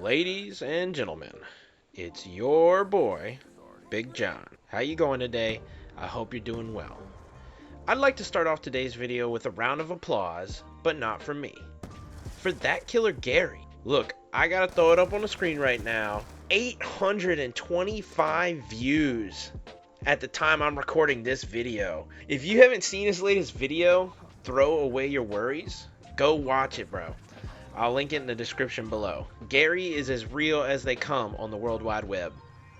Ladies and gentlemen, it's your boy, Big John. How you going today? I hope you're doing well. I'd like to start off today's video with a round of applause, but not for me. For that killer Gary. Look, I gotta throw it up on the screen right now. 825 views at the time I'm recording this video. If you haven't seen his latest video, Throw Away Your Worries, go watch it, bro. I'll link it in the description below. Gary is as real as they come on the World Wide Web.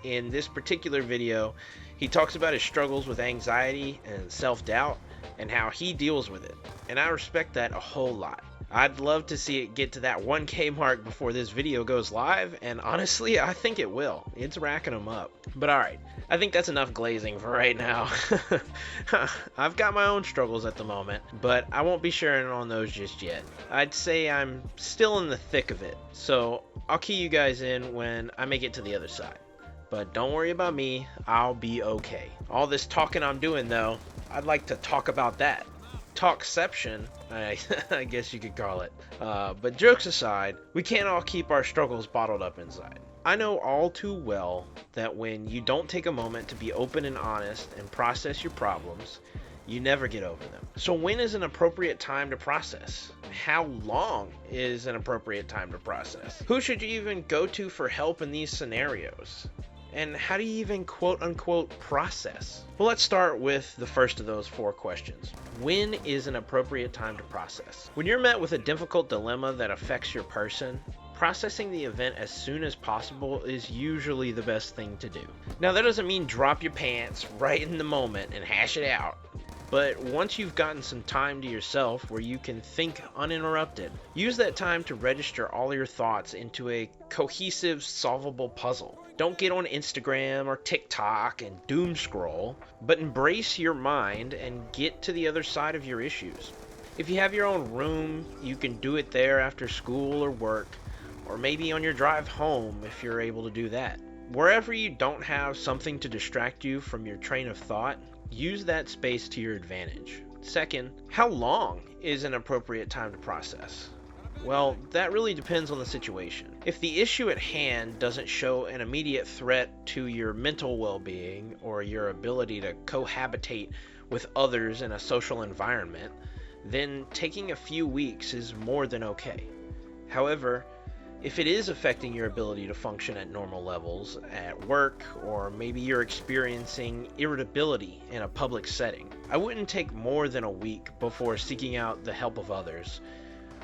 In this particular video, he talks about his struggles with anxiety and self-doubt and how he deals with it. And I respect that a whole lot. I'd love to see it get to that 1K mark before this video goes live, and honestly, I think it will. It's racking them up. But alright, I think that's enough glazing for right now. I've got my own struggles at the moment, but I won't be sharing on those just yet. I'd say I'm still in the thick of it, so I'll key you guys in when I make it to the other side. But don't worry about me, I'll be okay. All this talking I'm doing though, I'd like to talk about that. Talkception, I guess you could call it. But jokes aside, we can't all keep our struggles bottled up inside. I know all too well that when you don't take a moment to be open and honest and process your problems, you never get over them. So when is an appropriate time to process? How long is an appropriate time to process? Who should you even go to for help in these scenarios? And how do you even quote-unquote process? Well, let's start with the first of those four questions. When is an appropriate time to process? When you're met with a difficult dilemma that affects your person, processing the event as soon as possible is usually the best thing to do. Now, that doesn't mean drop your pants right in the moment and hash it out. But once you've gotten some time to yourself where you can think uninterrupted, use that time to register all your thoughts into a cohesive, solvable puzzle. Don't get on Instagram or TikTok and doom scroll, but embrace your mind and get to the other side of your issues. If you have your own room, you can do it there after school or work, or maybe on your drive home if you're able to do that. Wherever you don't have something to distract you from your train of thought, use that space to your advantage. Second, how long is an appropriate time to process? Well, that really depends on the situation. If the issue at hand doesn't show an immediate threat to your mental well-being or your ability to cohabitate with others in a social environment, then taking a few weeks is more than okay. However, if it is affecting your ability to function at normal levels at work, or maybe you're experiencing irritability in a public setting, I wouldn't take more than a week before seeking out the help of others,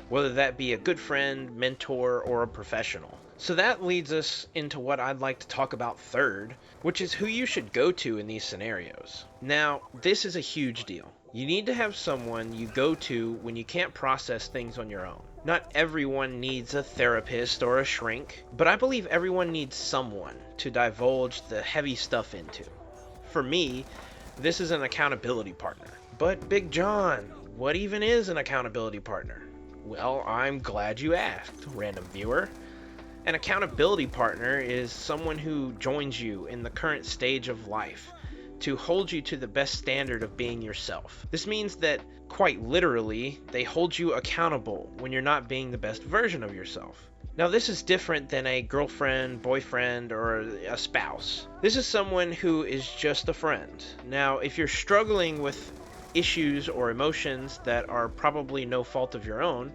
whether that be a good friend, mentor, or a professional. So that leads us into what I'd like to talk about third, which is who you should go to in these scenarios. Now, this is a huge deal. You need to have someone you go to when you can't process things on your own. Not everyone needs a therapist or a shrink, but I believe everyone needs someone to divulge the heavy stuff into. For me, this is an accountability partner. But Big John, what even is an accountability partner? Well, I'm glad you asked, random viewer. An accountability partner is someone who joins you in the current stage of life to hold you to the best standard of being yourself. This means that, quite literally, they hold you accountable when you're not being the best version of yourself. Now, this is different than a girlfriend, boyfriend, or a spouse. This is someone who is just a friend. Now, if you're struggling with issues or emotions that are probably no fault of your own,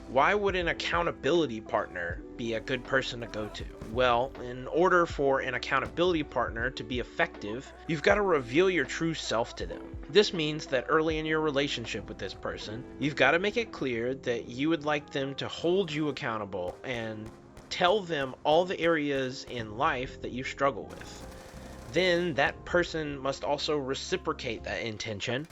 why would an accountability partner be a good person to go to? Well, in order for an accountability partner to be effective, you've got to reveal your true self to them. This means that early in your relationship with this person, you've got to make it clear that you would like them to hold you accountable and tell them all the areas in life that you struggle with. Then that person must also reciprocate that intention,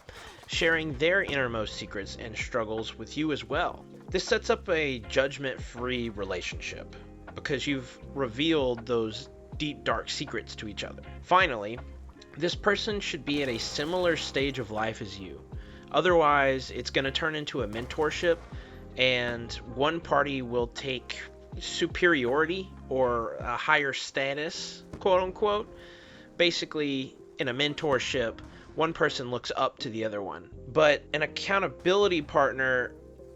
sharing their innermost secrets and struggles with you as well. This sets up a judgment-free relationship because you've revealed those deep, dark secrets to each other. Finally, this person should be at a similar stage of life as you. Otherwise, it's going to turn into a mentorship, and one party will take superiority or a higher status, quote unquote. Basically, in a mentorship, one person looks up to the other one. But an accountability partner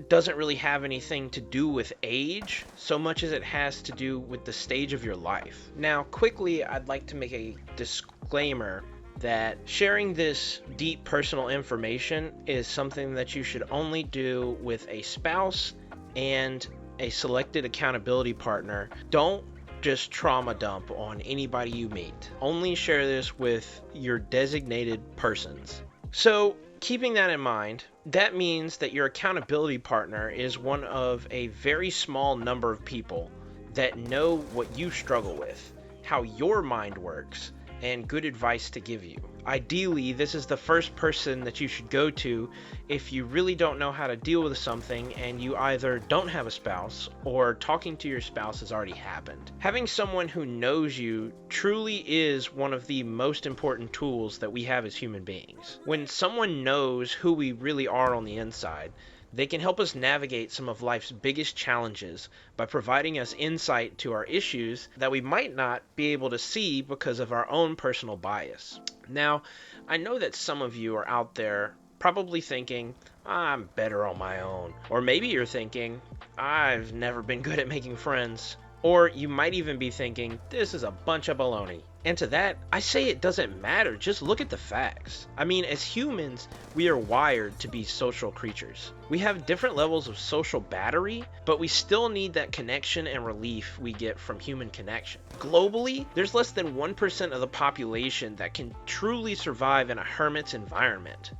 doesn't really have anything to do with age so much as it has to do with the stage of your life. Now, quickly, I'd like to make a disclaimer that sharing this deep personal information is something that you should only do with a spouse and a selected accountability partner. Don't just trauma dump on anybody you meet. Only share this with your designated persons. So, keeping that in mind, that means that your accountability partner is one of a very small number of people that know what you struggle with, how your mind works, and good advice to give you. Ideally, this is the first person that you should go to if you really don't know how to deal with something and you either don't have a spouse or talking to your spouse has already happened. Having someone who knows you truly is one of the most important tools that we have as human beings. When someone knows who we really are on the inside, they can help us navigate some of life's biggest challenges by providing us insight to our issues that we might not be able to see because of our own personal bias. Now, I know that some of you are out there probably thinking, I'm better on my own. Or maybe you're thinking, I've never been good at making friends. Or you might even be thinking, this is a bunch of baloney. And to that, I say it doesn't matter, just look at the facts. I mean, as humans, we are wired to be social creatures. We have different levels of social battery, but we still need that connection and relief we get from human connection. Globally, there's less than 1% of the population that can truly survive in a hermit's environment.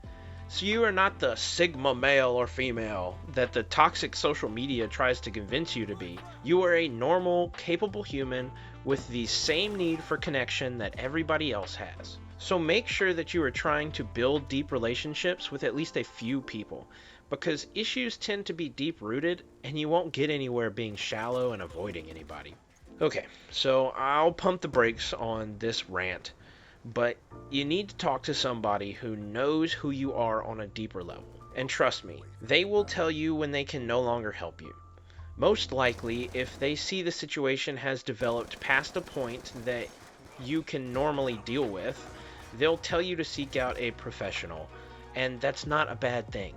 So you are not the sigma male or female that the toxic social media tries to convince you to be. You are a normal, capable human with the same need for connection that everybody else has. So make sure that you are trying to build deep relationships with at least a few people, because issues tend to be deep-rooted and you won't get anywhere being shallow and avoiding anybody. Okay, so I'll pump the brakes on this rant. But you need to talk to somebody who knows who you are on a deeper level. And trust me, they will tell you when they can no longer help you. Most likely, if they see the situation has developed past a point that you can normally deal with, they'll tell you to seek out a professional. And that's not a bad thing.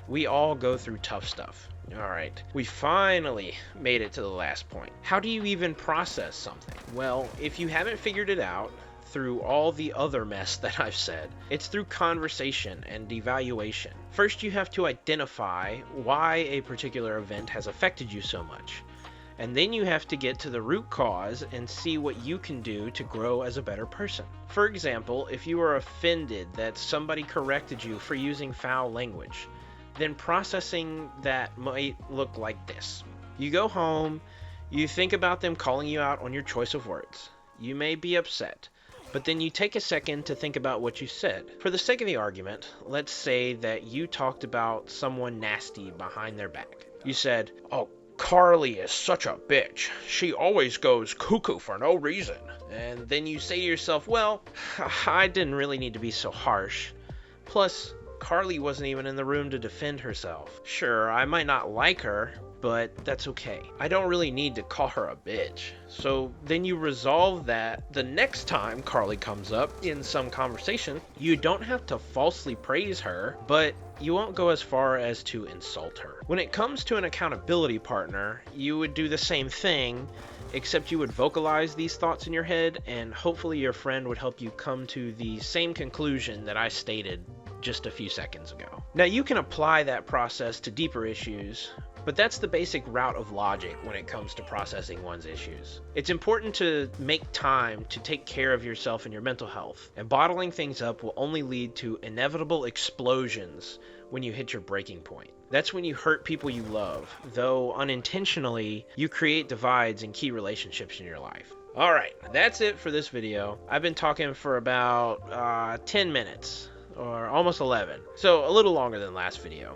We all go through tough stuff. Alright, we finally made it to the last point. How do you even process something? Well, if you haven't figured it out, through all the other mess that I've said, it's through conversation and evaluation. First, you have to identify why a particular event has affected you so much. And then you have to get to the root cause and see what you can do to grow as a better person. For example, if you are offended that somebody corrected you for using foul language, then processing that might look like this. You go home, you think about them calling you out on your choice of words. You may be upset, but then you take a second to think about what you said. For the sake of the argument, let's say that you talked about someone nasty behind their back. You said, "Oh, Carly is such a bitch. She always goes cuckoo for no reason." And then you say to yourself, well, I didn't really need to be so harsh. Plus, Carly wasn't even in the room to defend herself. Sure, I might not like her, but that's okay. I don't really need to call her a bitch. So then you resolve that the next time Carly comes up in some conversation, you don't have to falsely praise her, but you won't go as far as to insult her. When it comes to an accountability partner, you would do the same thing, except you would vocalize these thoughts in your head, and hopefully your friend would help you come to the same conclusion that I stated just a few seconds ago. Now, you can apply that process to deeper issues, but that's the basic route of logic when it comes to processing one's issues. It's important to make time to take care of yourself and your mental health, and bottling things up will only lead to inevitable explosions when you hit your breaking point. That's when you hurt people you love, though unintentionally, you create divides in key relationships in your life. Alright, that's it for this video. I've been talking for about 10 minutes, or almost 11, so a little longer than last video.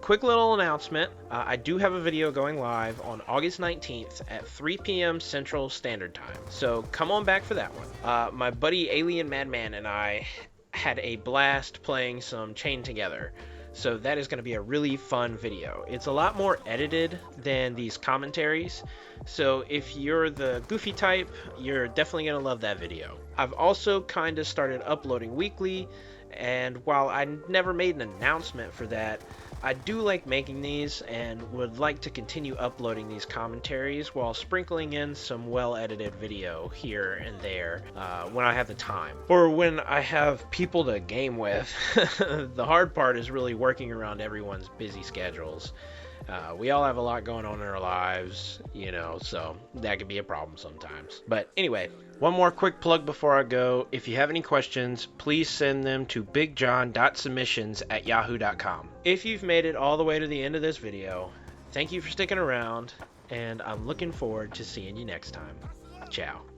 Quick little announcement, I do have a video going live on August 19th at 3 p.m. Central Standard Time, so come on back for that one. My buddy Alien Madman and I had a blast playing some Chained Together, so that is going to be a really fun video. It's a lot more edited than these commentaries, so if you're the goofy type, you're definitely going to love that video. I've also kind of started uploading weekly, and while I never made an announcement for that, I do like making these and would like to continue uploading these commentaries while sprinkling in some well-edited video here and there when I have the time or when I have people to game with. The hard part is really working around everyone's busy schedules. We all have a lot going on in our lives, you know, so that could be a problem sometimes. But anyway, one more quick plug before I go. If you have any questions, please send them to bigjohn.submissions@yahoo.com. If you've made it all the way to the end of this video, thank you for sticking around, and I'm looking forward to seeing you next time. Ciao.